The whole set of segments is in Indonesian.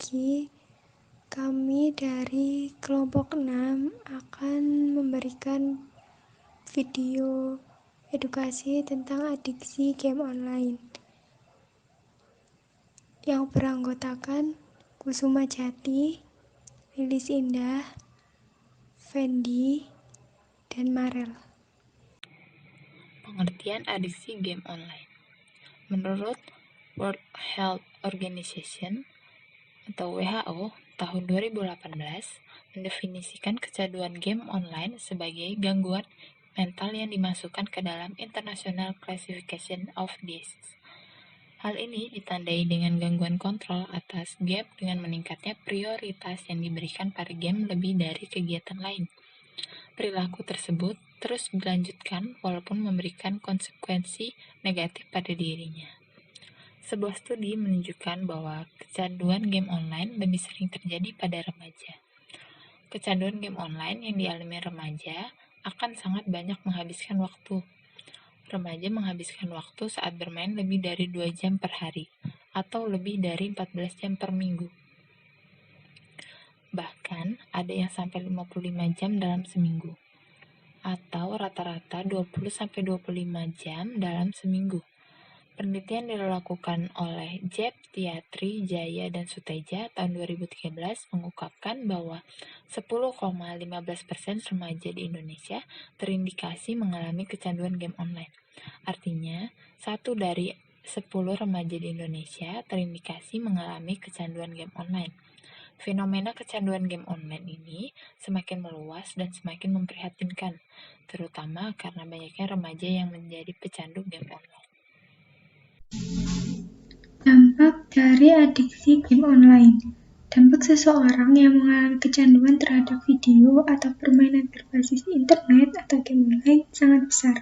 pagi. Kami dari kelompok 6 akan memberikan video edukasi tentang adiksi game online yang beranggotakan Kusuma Jati, Lilis Indah, Fendi, dan Marel. Pengertian adiksi game online. Menurut World Health Organization atau WHO, tahun 2018 mendefinisikan kecanduan game online sebagai gangguan mental yang dimasukkan ke dalam International Classification of Diseases. Hal ini ditandai dengan gangguan kontrol atas game dengan meningkatnya prioritas yang diberikan pada game lebih dari kegiatan lain. Perilaku tersebut terus dilanjutkan walaupun memberikan konsekuensi negatif pada dirinya. Sebuah studi menunjukkan bahwa kecanduan game online lebih sering terjadi pada remaja. Kecanduan game online yang dialami remaja akan sangat banyak menghabiskan waktu. Remaja menghabiskan waktu saat bermain lebih dari 2 jam per hari, atau lebih dari 14 jam per minggu. Bahkan, ada yang sampai 55 jam dalam seminggu, atau rata-rata 20-25 jam dalam seminggu. Penelitian dilakukan oleh Jeb, Tiatri, Jaya, dan Suteja tahun 2013 mengungkapkan bahwa 10,15% remaja di Indonesia terindikasi mengalami kecanduan game online. Artinya, 1 dari 10 remaja di Indonesia terindikasi mengalami kecanduan game online. Fenomena kecanduan game online ini semakin meluas dan semakin memprihatinkan, terutama karena banyaknya remaja yang menjadi pecandu game online. Dampak dari adiksi game online. Dampak seseorang yang mengalami kecanduan terhadap video atau permainan berbasis internet atau game online sangat besar.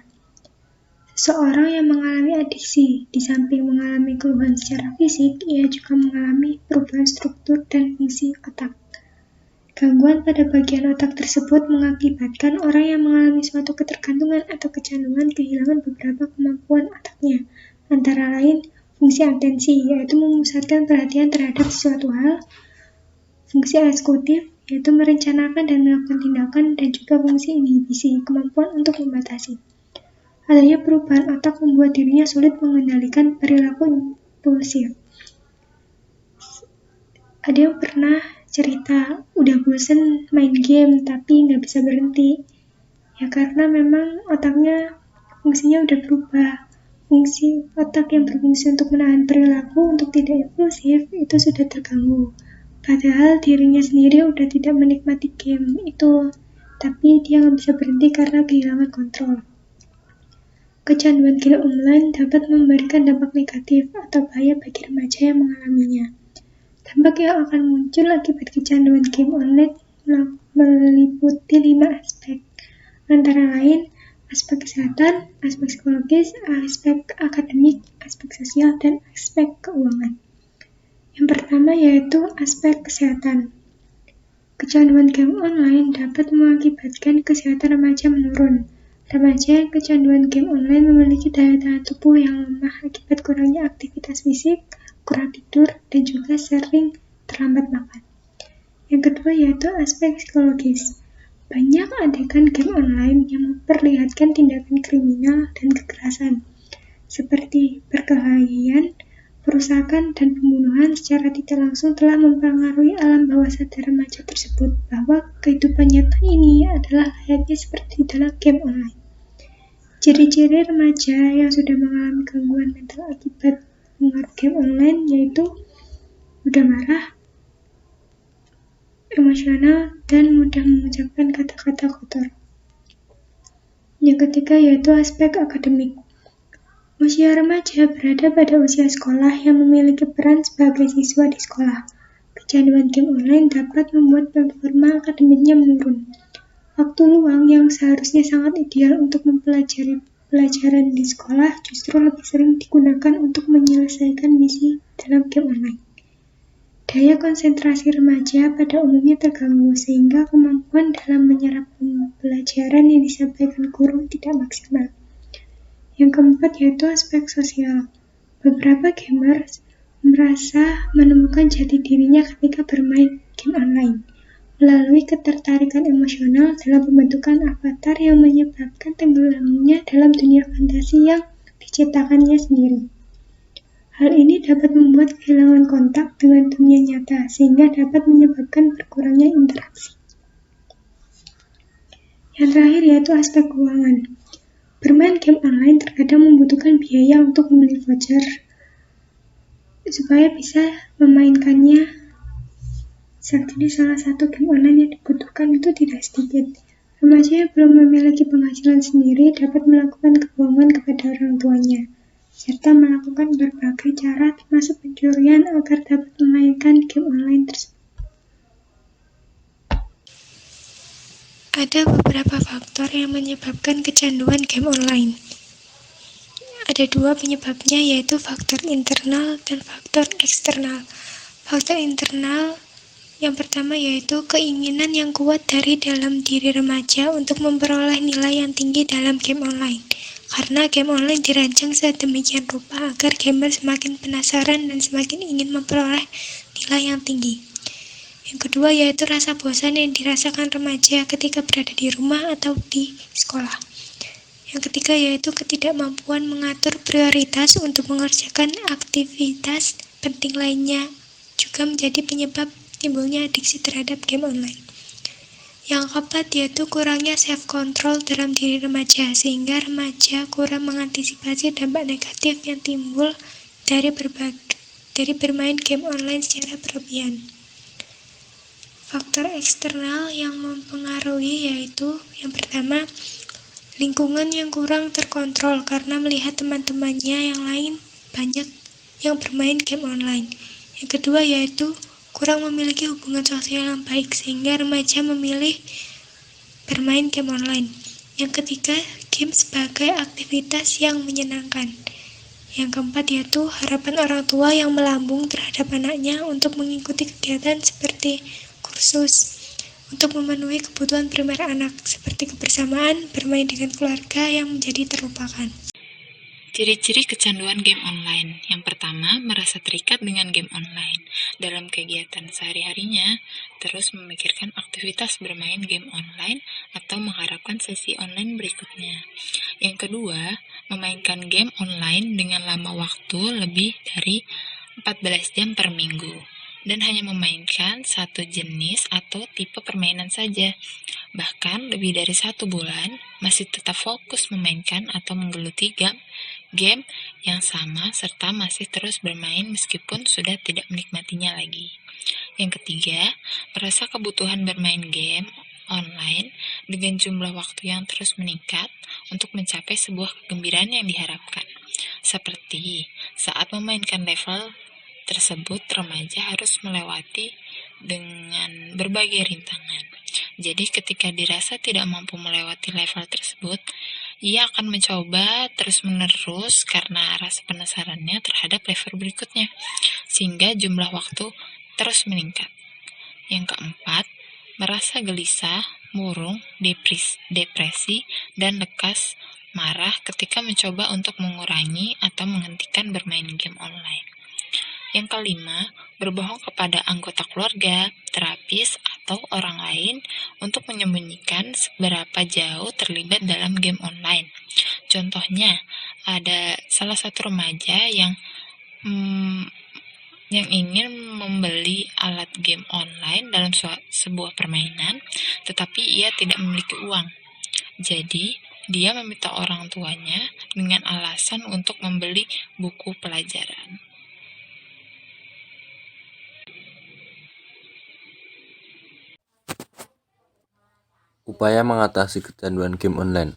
Seseorang yang mengalami adiksi, di samping mengalami keluhan secara fisik, ia juga mengalami perubahan struktur dan fungsi otak. Gangguan pada bagian otak tersebut mengakibatkan orang yang mengalami suatu ketergantungan atau kecanduan kehilangan beberapa kemampuan otaknya, antara lain fungsi atensi, yaitu memusatkan perhatian terhadap suatu hal, fungsi eksekutif, yaitu merencanakan dan melakukan tindakan, dan juga fungsi inhibisi, kemampuan untuk membatasi. Adanya perubahan otak membuat dirinya sulit mengendalikan perilaku impulsif. Ada yang pernah cerita, udah bosen main game tapi nggak bisa berhenti. Ya karena memang otaknya fungsinya udah berubah. Fungsi otak yang berfungsi untuk menahan perilaku untuk tidak impulsif itu sudah terganggu. Padahal dirinya sendiri udah tidak menikmati game itu, tapi dia nggak bisa berhenti karena kehilangan kontrol. Kecanduan game online dapat memberikan dampak negatif atau bahaya bagi remaja yang mengalaminya. Dampak yang akan muncul akibat kecanduan game online meliputi 5 aspek, antara lain aspek kesehatan, aspek psikologis, aspek akademik, aspek sosial, dan aspek keuangan. Yang pertama yaitu aspek kesehatan. Kecanduan game online dapat mengakibatkan kesehatan remaja menurun. Remaja yang kecanduan game online memiliki daya tahan tubuh yang lemah akibat kurangnya aktivitas fisik, kurang tidur, dan juga sering terlambat makan. Yang kedua yaitu aspek psikologis. Banyak adegan game online yang memperlihatkan tindakan kriminal dan kekerasan, seperti perkelahian, perusakan, dan pembunuhan secara tidak langsung telah mempengaruhi alam bawah sadar remaja tersebut bahwa kehidupan nyata ini adalah layaknya seperti dalam game online. Ciri-ciri remaja yang sudah mengalami gangguan mental akibat pengaruh game online yaitu mudah marah, emosional, dan mudah mengucapkan kata-kata kotor. Yang ketiga yaitu aspek akademik. Usia remaja berada pada usia sekolah yang memiliki peran sebagai siswa di sekolah. Kecanduan game online dapat membuat performa akademiknya menurun. Waktu luang yang seharusnya sangat ideal untuk mempelajari pelajaran di sekolah justru lebih sering digunakan untuk menyelesaikan misi dalam game online. Daya konsentrasi remaja pada umumnya terganggu sehingga kemampuan dalam menyerap pelajaran yang disampaikan guru tidak maksimal. Yang keempat yaitu aspek sosial. Beberapa gamers merasa menemukan jati dirinya ketika bermain game online, melalui ketertarikan emosional dalam pembentukan avatar yang menyebabkan tenggelamnya dalam dunia fantasi yang diciptakannya sendiri. Hal ini dapat membuat kehilangan kontak dengan dunia nyata, sehingga dapat menyebabkan berkurangnya interaksi. Yang terakhir yaitu aspek keuangan. Bermain game online terkadang membutuhkan biaya untuk membeli voucher supaya bisa memainkannya. Jadi salah satu game online yang dibutuhkan itu tidak sedikit. Remaja yang belum memiliki penghasilan sendiri dapat melakukan kebohongan kepada orang tuanya, serta melakukan berbagai cara termasuk pencurian agar dapat memainkan game online tersebut. Ada beberapa faktor yang menyebabkan kecanduan game online. Ada dua penyebabnya, yaitu faktor internal dan faktor eksternal. Faktor internal yang pertama yaitu keinginan yang kuat dari dalam diri remaja untuk memperoleh nilai yang tinggi dalam game online. Karena game online dirancang sedemikian rupa agar gamer semakin penasaran dan semakin ingin memperoleh nilai yang tinggi. Yang kedua yaitu rasa bosan yang dirasakan remaja ketika berada di rumah atau di sekolah. Yang ketiga yaitu ketidakmampuan mengatur prioritas untuk mengerjakan aktivitas penting lainnya, juga menjadi penyebab timbulnya adiksi terhadap game online. Yang keempat yaitu kurangnya self-control dalam diri remaja, sehingga remaja kurang mengantisipasi dampak negatif yang timbul dari bermain game online secara berlebihan. Faktor eksternal yang mempengaruhi yaitu yang pertama, lingkungan yang kurang terkontrol karena melihat teman-temannya yang lain banyak yang bermain game online. Yang kedua yaitu kurang memiliki hubungan sosial yang baik sehingga remaja memilih bermain game online. Yang ketiga, game sebagai aktivitas yang menyenangkan. Yang keempat yaitu harapan orang tua yang melambung terhadap anaknya untuk mengikuti kegiatan seperti kursus untuk memenuhi kebutuhan primer anak seperti kebersamaan, bermain dengan keluarga yang menjadi terlupakan. Ciri-ciri kecanduan game online. Yang pertama, merasa terikat dengan game online. Dalam kegiatan sehari-harinya, terus memikirkan aktivitas bermain game online atau mengharapkan sesi online berikutnya. Yang kedua, memainkan game online dengan lama waktu lebih dari 14 jam per minggu, dan hanya memainkan satu jenis atau tipe permainan saja. Bahkan lebih dari 1 bulan, masih tetap fokus memainkan atau menggeluti game yang sama serta masih terus bermain meskipun sudah tidak menikmatinya lagi. Yang ketiga, merasa kebutuhan bermain game online dengan jumlah waktu yang terus meningkat untuk mencapai sebuah kegembiraan yang diharapkan. Seperti saat memainkan level tersebut, remaja harus melewati dengan berbagai rintangan. Jadi ketika dirasa tidak mampu melewati level tersebut, ia akan mencoba terus-menerus karena rasa penasarannya terhadap level berikutnya, sehingga jumlah waktu terus meningkat. Yang keempat, merasa gelisah, murung, depresi, dan lekas marah ketika mencoba untuk mengurangi atau menghentikan bermain game online. Yang kelima, berbohong kepada anggota keluarga, terapis, atau orang lain untuk menyembunyikan seberapa jauh terlibat dalam game online. Contohnya, ada salah satu remaja yang ingin membeli alat game online dalam sebuah permainan, tetapi ia tidak memiliki uang. Jadi, dia meminta orang tuanya dengan alasan untuk membeli buku pelajaran. Upaya mengatasi kecanduan game online.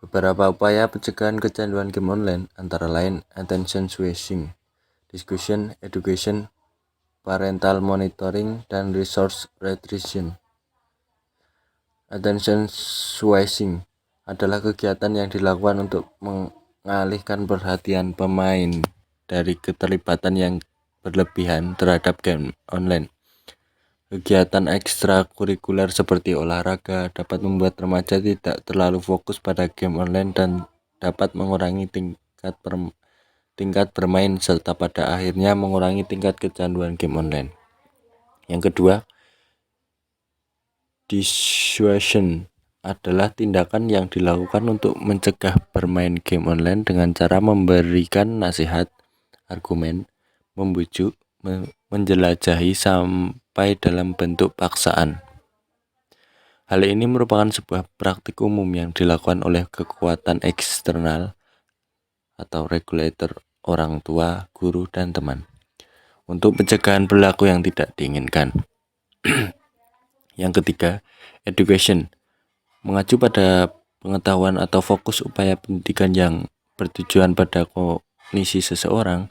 Beberapa upaya pencegahan kecanduan game online antara lain attention switching, discussion, education, parental monitoring, dan resource restriction. Attention switching adalah kegiatan yang dilakukan untuk mengalihkan perhatian pemain dari keterlibatan yang berlebihan terhadap game online. Kegiatan ekstrakurikuler seperti olahraga dapat membuat remaja tidak terlalu fokus pada game online dan dapat mengurangi tingkat tingkat bermain serta pada akhirnya mengurangi tingkat kecanduan game online. Yang kedua, dissuasion adalah tindakan yang dilakukan untuk mencegah bermain game online dengan cara memberikan nasihat, argumen, membujuk, menjelajahi sampai dalam bentuk paksaan. Hal ini merupakan sebuah praktik umum yang dilakukan oleh kekuatan eksternal atau regulator orang tua, guru, dan teman untuk pencegahan perilaku yang tidak diinginkan. Yang ketiga, education mengacu pada pengetahuan atau fokus upaya pendidikan yang bertujuan pada kognisi seseorang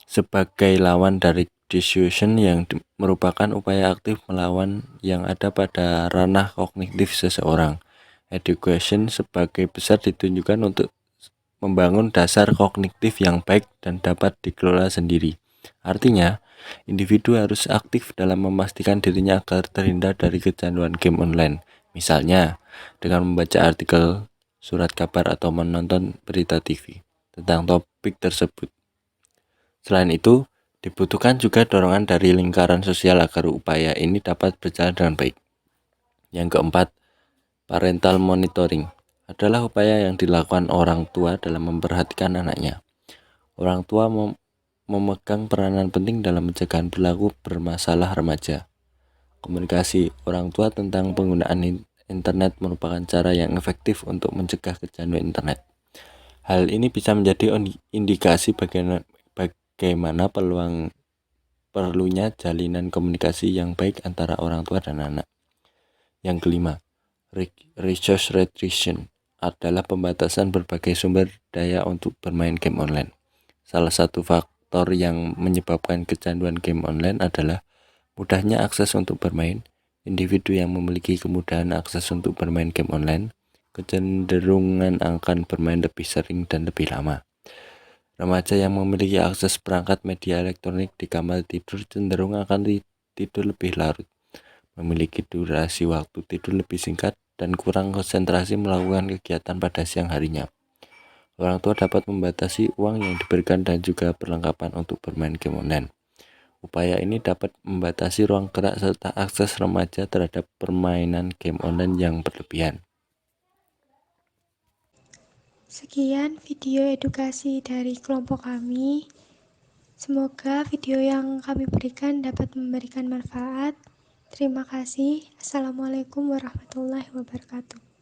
sebagai lawan dari dissuasion yang merupakan upaya aktif melawan yang ada pada ranah kognitif seseorang. Education sebagai besar ditunjukkan untuk membangun dasar kognitif yang baik dan dapat dikelola sendiri. Artinya, individu harus aktif dalam memastikan dirinya agar terhindar dari kecanduan game online. Misalnya, dengan membaca artikel, surat kabar, atau menonton berita TV tentang topik tersebut. Selain itu, dibutuhkan juga dorongan dari lingkaran sosial agar upaya ini dapat berjalan dengan baik. Yang keempat, parental monitoring adalah upaya yang dilakukan orang tua dalam memperhatikan anaknya. Orang tua memegang peranan penting dalam mencegah perilaku bermasalah remaja. Komunikasi orang tua tentang penggunaan internet merupakan cara yang efektif untuk mencegah kecanduan internet. Hal ini bisa menjadi indikasi bagaimana perlunya jalinan komunikasi yang baik antara orang tua dan anak. Yang kelima, resource restriction adalah pembatasan berbagai sumber daya untuk bermain game online. Salah satu faktor yang menyebabkan kecanduan game online adalah mudahnya akses untuk bermain. Individu yang memiliki kemudahan akses untuk bermain game online kecenderungan akan bermain lebih sering dan lebih lama. Remaja yang memiliki akses perangkat media elektronik di kamar tidur cenderung akan tidur lebih larut, memiliki durasi waktu tidur lebih singkat, dan kurang konsentrasi melakukan kegiatan pada siang harinya. Orang tua dapat membatasi uang yang diberikan dan juga perlengkapan untuk bermain game online. Upaya ini dapat membatasi ruang gerak serta akses remaja terhadap permainan game online yang berlebihan. Sekian video edukasi dari kelompok kami. Semoga video yang kami berikan dapat memberikan manfaat. Terima kasih. Assalamualaikum warahmatullahi wabarakatuh.